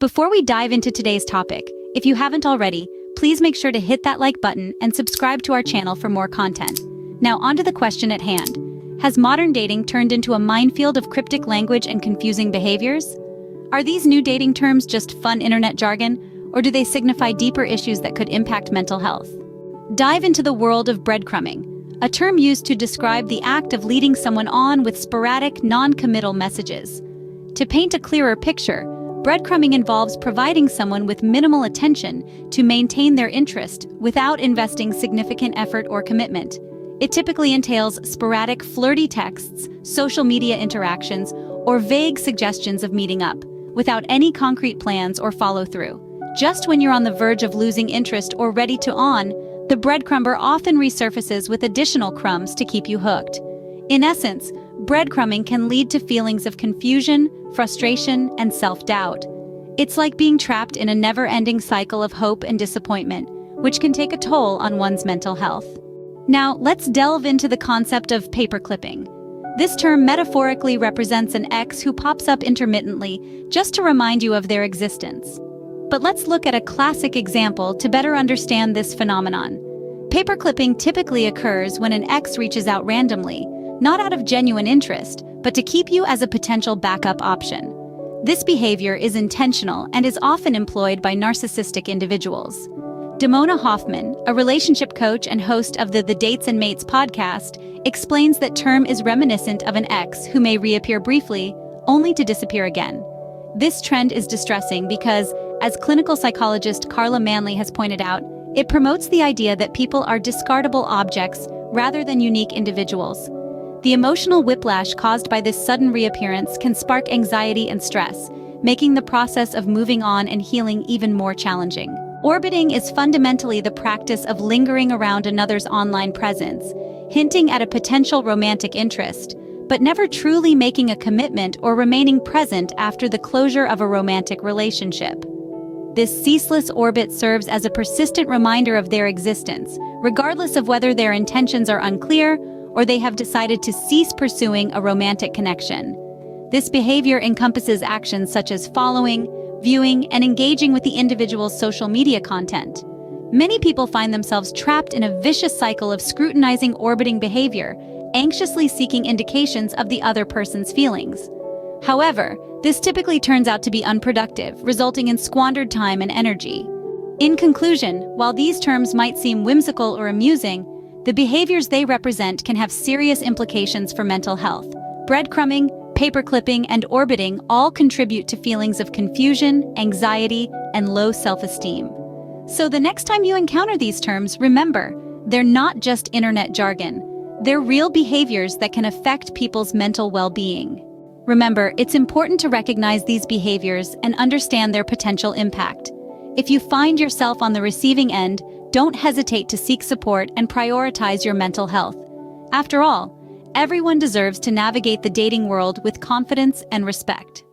Before we dive into today's topic, if you haven't already, please make sure to hit that like button and subscribe to our channel for more content. Now onto the question at hand. Has modern dating turned into a minefield of cryptic language and confusing behaviors? Are these new dating terms just fun internet jargon, or do they signify deeper issues that could impact mental health? Dive into the world of breadcrumbing, a term used to describe the act of leading someone on with sporadic, non-committal messages. To paint a clearer picture, breadcrumbing involves providing someone with minimal attention to maintain their interest without investing significant effort or commitment. It typically entails sporadic, flirty texts, social media interactions, or vague suggestions of meeting up, without any concrete plans or follow-through. Just when you're on the verge of losing interest or ready to the breadcrumber often resurfaces with additional crumbs to keep you hooked. In essence, breadcrumbing can lead to feelings of confusion, frustration, and self-doubt. It's like being trapped in a never-ending cycle of hope and disappointment, which can take a toll on one's mental health. Now, let's delve into the concept of paperclipping. This term metaphorically represents an ex who pops up intermittently just to remind you of their existence. But let's look at a classic example to better understand this phenomenon. Paperclipping typically occurs when an ex reaches out randomly, not out of genuine interest, but to keep you as a potential backup option. This behavior is intentional and is often employed by narcissistic individuals. Damona Hoffman, a relationship coach and host of the Dates and Mates podcast, explains that term is reminiscent of an ex who may reappear briefly, only to disappear again. This trend is distressing because, as clinical psychologist Carla Manley has pointed out, it promotes the idea that people are discardable objects rather than unique individuals. The emotional whiplash caused by this sudden reappearance can spark anxiety and stress, making the process of moving on and healing even more challenging. Orbiting is fundamentally the practice of lingering around another's online presence, hinting at a potential romantic interest, but never truly making a commitment or remaining present after the closure of a romantic relationship. This ceaseless orbit serves as a persistent reminder of their existence, regardless of whether their intentions are unclear or they have decided to cease pursuing a romantic connection. This behavior encompasses actions such as following, viewing, and engaging with the individual's social media content. Many people find themselves trapped in a vicious cycle of scrutinizing orbiting behavior, anxiously seeking indications of the other person's feelings. However, this typically turns out to be unproductive, resulting in squandered time and energy. In conclusion, while these terms might seem whimsical or amusing, the behaviors they represent can have serious implications for mental health. Breadcrumbing, paperclipping, and orbiting all contribute to feelings of confusion, anxiety, and low self-esteem. So the next time you encounter these terms, remember, they're not just internet jargon. They're real behaviors that can affect people's mental well-being. Remember, it's important to recognize these behaviors and understand their potential impact. If you find yourself on the receiving end, don't hesitate to seek support and prioritize your mental health. After all, everyone deserves to navigate the dating world with confidence and respect.